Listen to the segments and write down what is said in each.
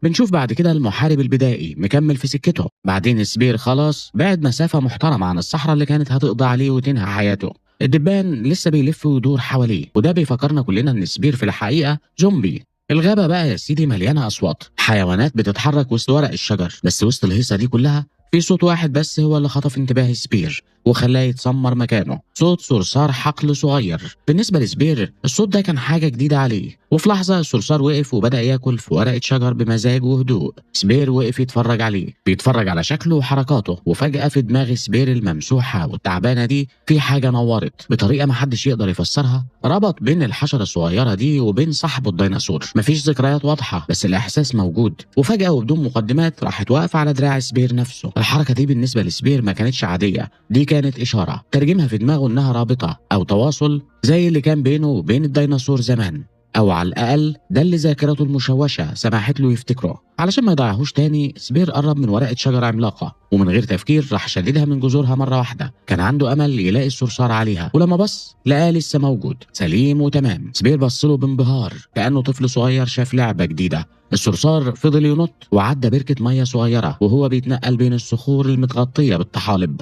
بنشوف بعد كده المحارب البدائي مكمل في سكته، بعدين سبير خلاص بعد مسافة محترمة عن الصحراء اللي كانت هتقضي عليه وتنهي حياته. الدبان لسه بيلف ويدور حواليه، وده بيفكرنا كلنا ان سبير في الحقيقة زومبي. الغابة بقى يا سيدي مليانة أصوات، حيوانات بتتحرك وسط ورق الشجر، بس وسط الهيصة دي كلها في صوت واحد بس هو اللي خطف انتباه سبير وخلاه يتسمر مكانه، صوت صرصار حقل صغير. بالنسبة لسبير الصوت ده كان حاجة جديدة عليه، وفي لحظة الصرصار وقف وبدأ ياكل في ورقة شجر بمزاج وهدوء. سبير وقف يتفرج عليه، بيتفرج على شكله وحركاته، وفجأة في دماغ سبير الممسوحة والتعبانة دي في حاجة نورت بطريقة محدش يقدر يفسرها. ربط بين الحشرة الصغيرة دي وبين صاحبه الديناصور، مفيش ذكريات واضحة بس الإحساس موجود. وفجأة وبدون مقدمات راحت واقفة على دراع سبير نفسه. الحركة دي بالنسبة لسبير ما كانتش عادية، دي كانت إشارة ترجمها في دماغه إنها رابطة أو تواصل زي اللي كان بينه وبين الديناصور زمان، أو على الأقل ده اللي ذاكرته المشوشة سمحت له يفتكره. علشان ما يضيعهوش تاني سبير قرب من ورقة شجرة عملاقة، ومن غير تفكير راح شددها من جذورها مرة واحدة. كان عنده أمل يلاقي الصرصار عليها، ولما بص لقاه لسه موجود سليم وتمام. سبير بص له بانبهار كأنه طفل صغير شاف لعبة جديدة. الصرصار فضل ينط وعدى بركة مية صغيرة وهو بيتنقل بين الصخور المتغطية بالطحالب.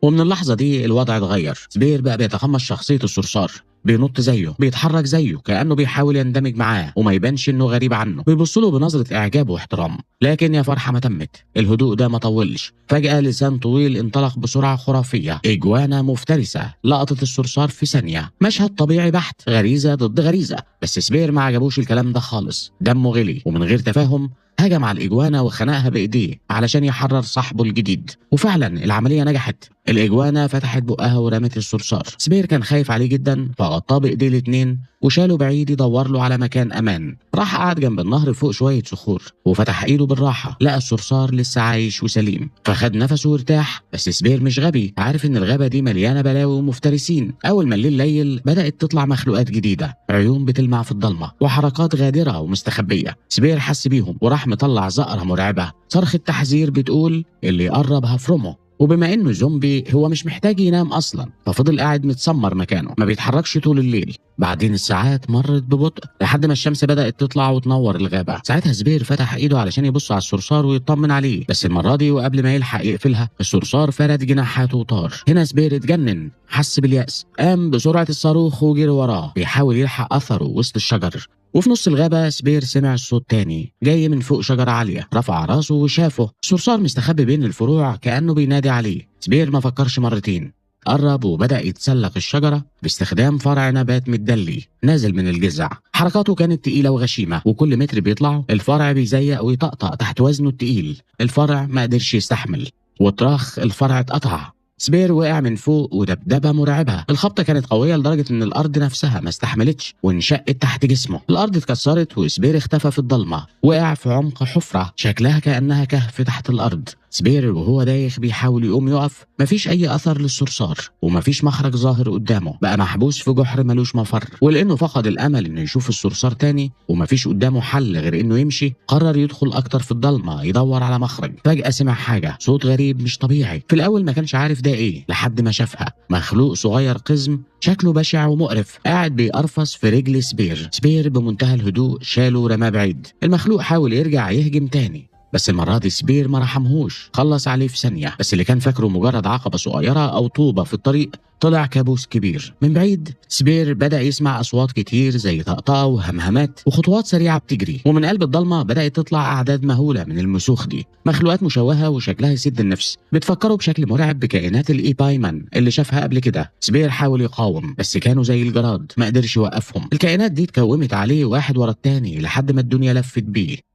ومن اللحظة دي الوضع اتغير، سبير بقى بيتقمص شخصية الصرصار، بينط زيه، بيتحرك زيه كأنه بيحاول يندمج معاه وما يبانش انه غريب عنه. بيبص له بنظرة اعجاب واحترام. لكن يا فرحة ما تمت، الهدوء ده ما طولش. فجأة لسان طويل انطلق بسرعة خرافية، إجوانا مفترسة لقطت الصرصار في ثانية. مشهد طبيعي بحت، غريزة ضد غريزة. بس سبير ما عجبوش الكلام ده خالص، دمه غلي ومن غير تفاهم هجم على الإجوانا وخنقها بإيديه علشان يحرر صاحبه الجديد. وفعلا العملية نجحت، الإجوانا فتحت بقها ورمت الصرصار. سبير كان خايف عليه جدا فغطاه بإيديه الاتنين وشاله بعيد يدور له على مكان أمان. راح قعد جنب النهر فوق شوية صخور وفتح إيده بالراحة، لقى الصرصار لسه عايش وسليم فخد نفسه وارتاح. بس سبير مش غبي، عارف إن الغابة دي مليانة بلاوي ومفترسين. أول ما الليل ليل بدأت تطلع مخلوقات جديدة، عيون بتلمع في الضلمة وحركات غادرة ومستخبية. سبير حس بيهم وراح مطلع زقرة مرعبة، صرخة تحذير بتقول اللي يقرب هفرمه. وبما انه زومبي هو مش محتاج ينام اصلا، ففضل قاعد متسمر مكانه ما بيتحركش طول الليل. بعدين الساعات مرت ببطء لحد ما الشمس بدأت تطلع وتنور الغابة. ساعتها سبير فتح ايده علشان يبص على الصرصار ويطمن عليه، بس المرة دي وقبل ما يلحق يقفلها الصرصار فرد جناحاته وطار. هنا سبير اتجنن، حس باليأس، قام بسرعة الصاروخ وجري وراه بيحاول يلحق أثره وسط الشجر. وفي نص الغابة سبير سمع الصوت تاني جاي من فوق شجرة عالية. رفع راسه وشافه الصرصار مستخبي بين الفروع كأنه بينادي عليه. سبير ما فكرش مرتين، قرب وبدأ يتسلق الشجرة باستخدام فرع نبات متدلي نازل من الجذع. حركاته كانت تقيلة وغشيمة، وكل متر بيطلعه الفرع بيزيق ويطقطق تحت وزنه التقيل. الفرع ما قدرش يستحمل وطراخ الفرع اتقطع. سبير وقع من فوق ودبدبه مرعبه، الخبطه كانت قويه لدرجه ان الارض نفسها ما استحملتش وانشقت تحت جسمه. الارض اتكسرت وسبير اختفى في الضلمه، وقع في عمق حفره شكلها كانها كهف تحت الارض. سبير وهو دايخ بيحاول يقوم يقف، مفيش اي اثر للصرصار ومفيش مخرج ظاهر قدامه، بقى محبوس في جحر ملوش مفر. ولانه فقد الامل انه يشوف الصرصار تاني ومفيش قدامه حل غير انه يمشي، قرر يدخل اكتر في الضلمه يدور على مخرج. فجاه سمع حاجه، صوت غريب مش طبيعي. في الاول ما كانش عارف ده ايه لحد ما شافها، مخلوق صغير قزم شكله بشع ومقرف قاعد بيقرفص في رجل سبير. سبير بمنتهى الهدوء شاله ورماه بعيد. المخلوق حاول يرجع يهجم تاني، بس المرة دي سبير ما رحمهوش، خلص عليه في ثانية. بس اللي كان فاكره مجرد عقبة صغيرة أو طوبة في الطريق طلع كابوس كبير. من بعيد سبير بدأ يسمع أصوات كتير زي طقطقة وهمهمات وخطوات سريعة بتجري، ومن قلب الضلمة بدأت تطلع أعداد مهولة من المسوخ دي، مخلوقات مشوهة وشكلها يسد النفس، بتفكروا بشكل مرعب بكائنات الإيبايمان اللي شافها قبل كده. سبير حاول يقاوم بس كانوا زي الجراد، ما قدرش يوقفهم. الكائنات دي اتكومت عليه واحد ورا التاني لحد ما الدنيا لفت بيه.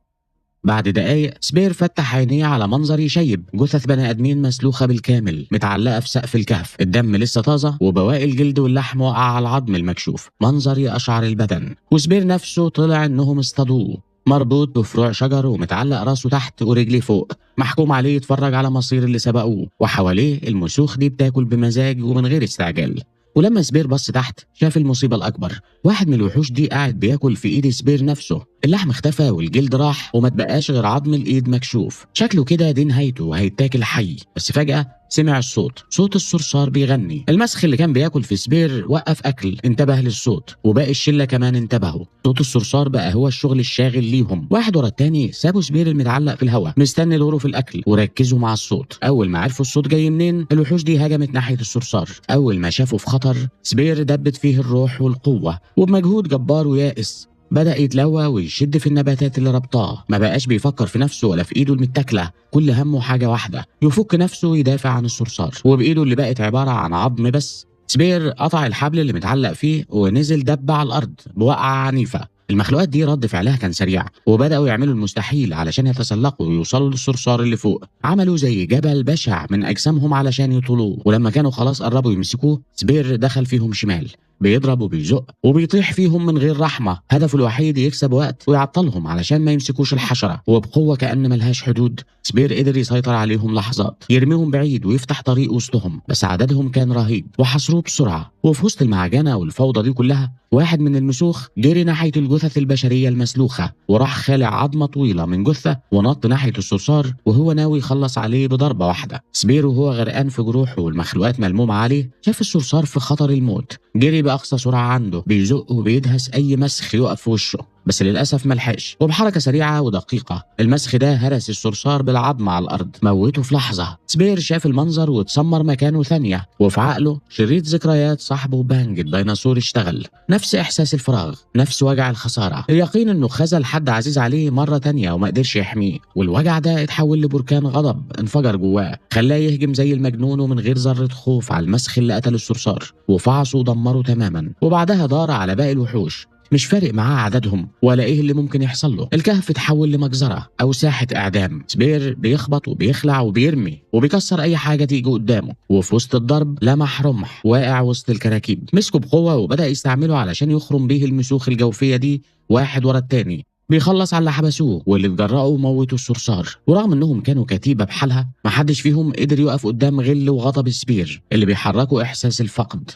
بعد دقايق سبير فتح عينيه على منظر يشيب، جثث بني ادمين مسلوخه بالكامل متعلقه في سقف الكهف، الدم لسه طازه وبواقي الجلد واللحم واقعه على العظم المكشوف، منظر يقشعر البدن. وسبير نفسه طلع انهم اصطادوه مربوط بفروع شجر ومتعلق راسه تحت ورجليه فوق، محكوم عليه يتفرج على مصير اللي سبقوه، وحواليه المسوخ دي بتاكل بمزاج ومن غير استعجال. ولما سبير بص تحت شاف المصيبة الأكبر، واحد من الوحوش دي قاعد بياكل في إيد سبير نفسه، اللحم اختفى والجلد راح وما تبقاش غير عظم الايد مكشوف. شكله كده دي نهايته وهيتاكل حي. بس فجأة سمع الصوت، صوت الصرصار بيغني. المسخ اللي كان بياكل في سبير وقف اكل، انتبه للصوت، وباقي الشله كمان انتبهوا. صوت الصرصار بقى هو الشغل الشاغل ليهم. واحد ورا التاني سابوا سبير المتعلق في الهواء مستني دوره في الاكل وركزوا مع الصوت. اول ما عرفوا الصوت جاي منين، الوحوش دي هجمت ناحيه الصرصار. اول ما شافوا في خطر، سبير دبت فيه الروح والقوه، وبمجهود جبار ويائس بدأ يتلوى ويشد في النباتات اللي ربطاه. ما بقاش بيفكر في نفسه ولا في ايده المتاكله، كل همه حاجه واحده، يفك نفسه ويدافع عن الصرصار. وبايده اللي بقت عباره عن عظم بس، سبير قطع الحبل اللي متعلق فيه ونزل دب على الارض بوقعه عنيفه. المخلوقات دي رد فعلها كان سريع، وبدأوا يعملوا المستحيل علشان يتسلقوا ويوصلوا للصرصار اللي فوق. عملوا زي جبل بشع من أجسامهم علشان يطولوه، ولما كانوا خلاص قربوا يمسكوه، سبير دخل فيهم شمال، بيضرب وبيزق وبيطيح فيهم من غير رحمة. هدفه الوحيد يكسب وقت ويعطلهم علشان ما يمسكوش الحشرة. وبقوة كأن ملهاش حدود، سبير قدر يسيطر عليهم لحظات، يرميهم بعيد ويفتح طريق وسطهم. بس عددهم كان رهيب وحصروه بسرعة. وفي وسط المعجنة والفوضى دي كلها، واحد من المسوخ جري ناحية الجثث البشرية المسلوخة، وراح خالع عظمة طويلة من جثة ونط ناحية الصرصار وهو ناوي يخلص عليه بضربة واحدة. سبير وهو غرقان في جروحه والمخلوقات ملمومة عليه، شاف الصرصار في خطر الموت، جري بأقصى سرعة عنده، بيزق وبيدهس أي مسخ يقف في وشه. بس للأسف ملحقش، وبحركة سريعة ودقيقة المسخ ده هرس الصرصار بالعظم على الأرض، موته في لحظة. سبير شاف المنظر واتسمر مكانه ثانية، وفي عقله شريط ذكريات صاحبه بانج الديناصور اشتغل. نفس إحساس الفراغ، نفس وجع الخسارة، اليقين إنه خذل حد عزيز عليه مرة تانية وما قدرش يحميه. والوجع ده اتحول لبركان غضب انفجر جواه، خلاه يهجم زي المجنون ومن غير ذرة خوف على المسخ اللي قتل الصرصار وفعصه ودمره تماما. وبعدها دار على باقي الوحوش، مش فارق معاه عددهم ولا ايه اللي ممكن يحصل له. الكهف اتحول لمجزرة او ساحة اعدام. سبير بيخبط وبيخلع وبيرمي وبيكسر اي حاجة تيجي قدامه، وفي وسط الضرب لمح رمح واقع وسط الكراكيب، مسكه بقوة وبدأ يستعمله علشان يخرم بيه المسوخ الجوفية دي واحد ورا التاني، بيخلص على اللي حبسوه واللي اتجرأوا وموتوا الصرصار. ورغم انهم كانوا كتيبة بحالها، محدش فيهم قدر يقف قدام غل وغضب سبير اللي بيحركوا احساس الفقد.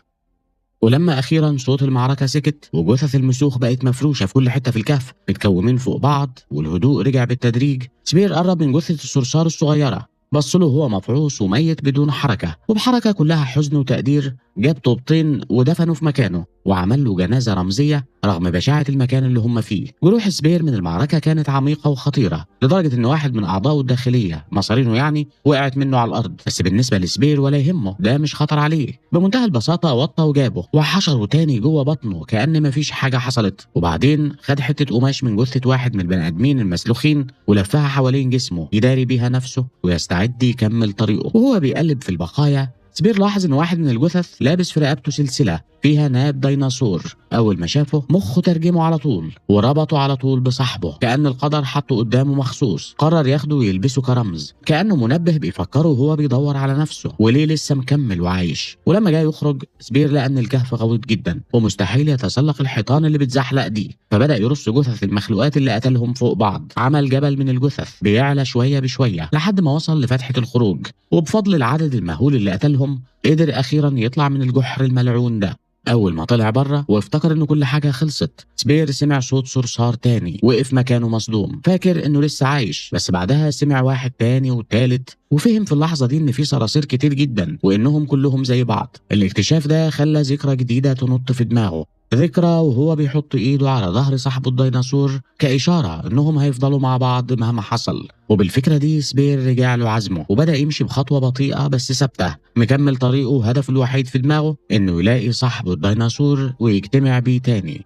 ولما أخيرا صوت المعركة سكت وجثث المسوخ بقت مفروشة في كل حتة في الكهف متكومين فوق بعض والهدوء رجع بالتدريج، سبير قرب من جثة الصرصار الصغيرة، بص له وهو مفعوص وميت بدون حركة، وبحركة كلها حزن وتقدير جاب طوبتين ودفنه في مكانه وعمل له جنازة رمزية رغم بشاعة المكان اللي هم فيه. جروح سبير من المعركة كانت عميقة وخطيرة لدرجة ان واحد من اعضائه الداخلية مصارينه يعني وقعت منه على الارض. بس بالنسبة لسبير ولا يهمه، ده مش خطر عليه. بمنتهى البساطة وطى وجابه وحشره تاني جوه بطنه كأن مفيش حاجة حصلت. وبعدين خد حتة قماش من جثة واحد من البني ادمين المسلوخين ولفها حوالين جسمه يداري بيها نفسه ويستعد يكمل طريقه. وهو بيقلب في البقايا، سبير لاحظ ان واحد من الجثث لابس في رقبته سلسله فيها ناب ديناصور. اول ما شافه مخه ترجمه على طول وربطه على طول بصاحبه، كأن القدر حطه قدامه مخصوص. قرر ياخده ويلبسه كرمز، كأنه منبه بيفكره وهو بيدور على نفسه وليه لسه مكمل وعايش. ولما جاي يخرج، سبير لقى ان الكهف غويط جدا ومستحيل يتسلق الحيطان اللي بتزحلق دي، فبدأ يرص جثث المخلوقات اللي قتلهم فوق بعض. عمل جبل من الجثث بيعلى شويه بشويه لحد ما وصل لفتحة الخروج، وبفضل العدد المهول اللي قتلهم قدر اخيرا يطلع من الجحر الملعون ده. اول ما طلع بره وافتكر ان كل حاجه خلصت، سبير سمع صوت صرصار تاني، وقف مكانه مصدوم فاكر انه لسه عايش. بس بعدها سمع واحد تاني وتالت، وفهم في اللحظه دي ان في صراصير كتير جدا وانهم كلهم زي بعض. الاكتشاف ده خلى ذكرى جديده تنط في دماغه، ذكرى وهو بيحط ايده على ظهر صاحبه الديناصور كإشارة انهم هيفضلوا مع بعض مهما حصل. وبالفكرة دي سبير رجع له عزمه وبدأ يمشي بخطوة بطيئة بس ثابتة، مكمل طريقه هدفه الوحيد في دماغه انه يلاقي صاحبه الديناصور ويجتمع بيه تاني.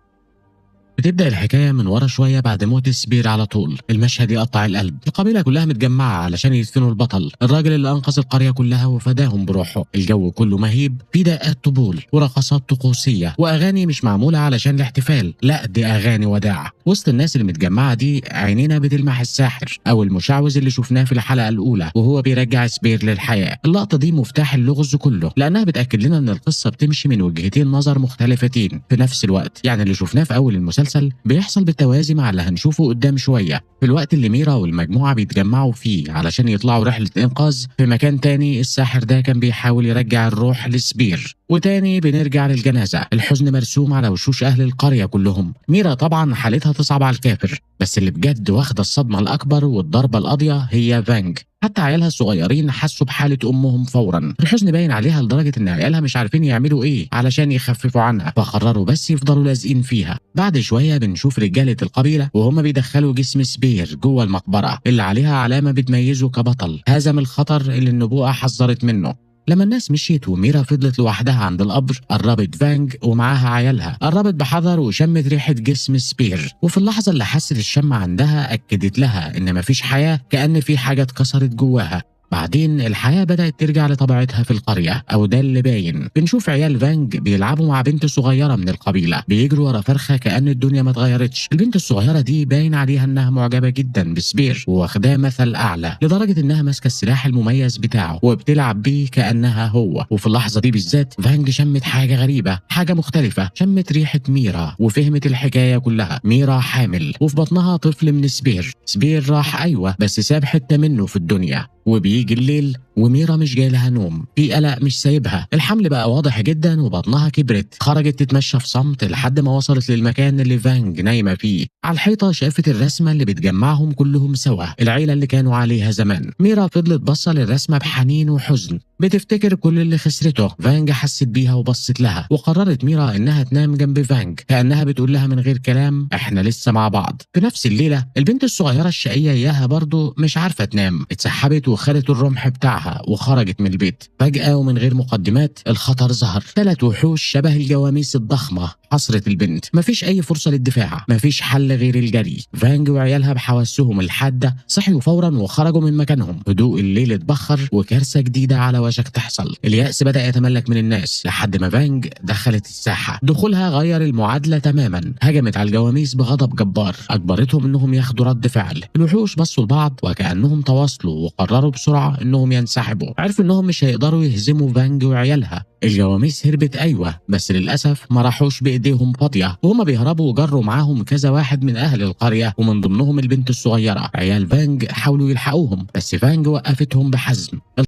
بتبدأ الحكاية من ورا شوية بعد موت سبير على طول. المشهد يقطع القلب، القبيلة كلها متجمعة علشان يدفنوا البطل، الراجل اللي أنقذ القرية كلها وفداهم بروحه. الجو كله مهيب، في دقات طبول ورقصات طقوسية وأغاني مش معمولة علشان الاحتفال، لا دي أغاني وداع. وسط الناس اللي متجمعة دي عينينا بتلمح الساحر أو المشعوذ اللي شفناه في الحلقة الأولى وهو بيرجع سبير للحياة. اللقطة دي مفتاح اللغز كله، لأنها بتأكد لنا إن القصة بتمشي من وجهتين نظر مختلفتين في نفس الوقت. يعني اللي شفناه في أول المسلسل بيحصل بالتوازي مع اللي هنشوفه قدام شوية، في الوقت اللي ميرا والمجموعة بيتجمعوا فيه علشان يطلعوا رحلة إنقاذ. في مكان تاني الساحر ده كان بيحاول يرجع الروح لسبير. وتاني بنرجع للجنازة، الحزن مرسوم على وشوش أهل القرية كلهم. ميرا طبعا حالتها تصعب على الكافر، بس اللي بجد واخده الصدمه الاكبر والضربه القاضيه هي فانج. حتى عيالها الصغيرين حسوا بحالة أمهم فورا. الحزن باين عليها لدرجة إن عيالها مش عارفين يعملوا إيه علشان يخففوا عنها، فقرروا بس يفضلوا لازقين فيها. بعد شوية بنشوف رجالة القبيلة وهم بيدخلوا جسم سبير جوه المقبرة اللي عليها علامة بتميزه كبطل هزم الخطر اللي النبوءة حذرت منه. لما الناس مشيت وميرا فضلت لوحدها عند القبر، قربت فانج ومعاها عيالها، قربت بحذر وشمت ريحة جسم سبير، وفي اللحظة اللي حست الشم عندها أكدت لها إن مفيش حياة، كأن في حاجة اتكسرت جواها. بعدين الحياة بدأت ترجع لطبيعتها في القرية، أو ده اللي باين. بنشوف عيال فانج بيلعبوا مع بنت صغيرة من القبيلة، بيجروا ورا فرخة كأن الدنيا ما اتغيرتش. البنت الصغيرة دي باين عليها إنها معجبة جدا بسبير وواخداه مثل أعلى، لدرجة إنها ماسكة السلاح المميز بتاعه وبتلعب بيه كأنها هو. وفي اللحظة دي بالذات فانج شمت حاجة غريبة، حاجة مختلفة، شمت ريحة ميرا وفهمت الحكاية كلها. ميرا حامل وفي بطنها طفل من سبير. سبير راح أيوة، بس ساب حتة منه في الدنيا. وبيجي الليل وميرا مش جاي لها نوم، في قلق مش سايبها. الحمل بقى واضح جدا وبطنها كبرت. خرجت تتمشى في صمت لحد ما وصلت للمكان اللي فانج نايمه فيه. على الحيطه شافت الرسمه اللي بتجمعهم كلهم سوا، العيله اللي كانوا عليها زمان. ميرا فضلت باصه للرسمه بحنين وحزن، بتفتكر كل اللي خسرته. فانج حست بيها وبصت لها، وقررت ميرا انها تنام جنب فانج كانها بتقول لها من غير كلام احنا لسه مع بعض. في نفس الليله البنت الصغيره الشقيه اياها برضو مش عارفه تنام، اتسحبت وخدت الرمح بتاعها وخرجت من البيت. فجأة ومن غير مقدمات الخطر ظهر. 3 وحوش شبه الجواميس الضخمة حصرت البنت. مفيش أي فرصة للدفاع، مفيش حل غير الجري. فانج وعيالها بحواسهم الحادة صحيوا فورا وخرجوا من مكانهم. هدوء الليل اتبخر وكارثة جديدة على وشك تحصل. اليأس بدأ يتملك من الناس لحد ما فانج دخلت الساحة. دخولها غير المعادلة تماما. هجمت على الجواميس بغضب جبار، أجبرتهم إنهم ياخدوا رد فعل. الوحوش بصوا لبعض وكأنهم تواصلوا وقرروا بسرعة إنهم ينسحبوا. عرفوا إنهم مش هيقدروا يهزموا فانج وعيالها. الجواميس هربت أيوة، بس للأسف ما راحوش بإيديهم فاضية، وهما بيهربوا جروا معاهم كذا واحد من أهل القرية ومن ضمنهم البنت الصغيرة. عيال فانج حاولوا يلحقوهم بس فانج وقفتهم بحزم.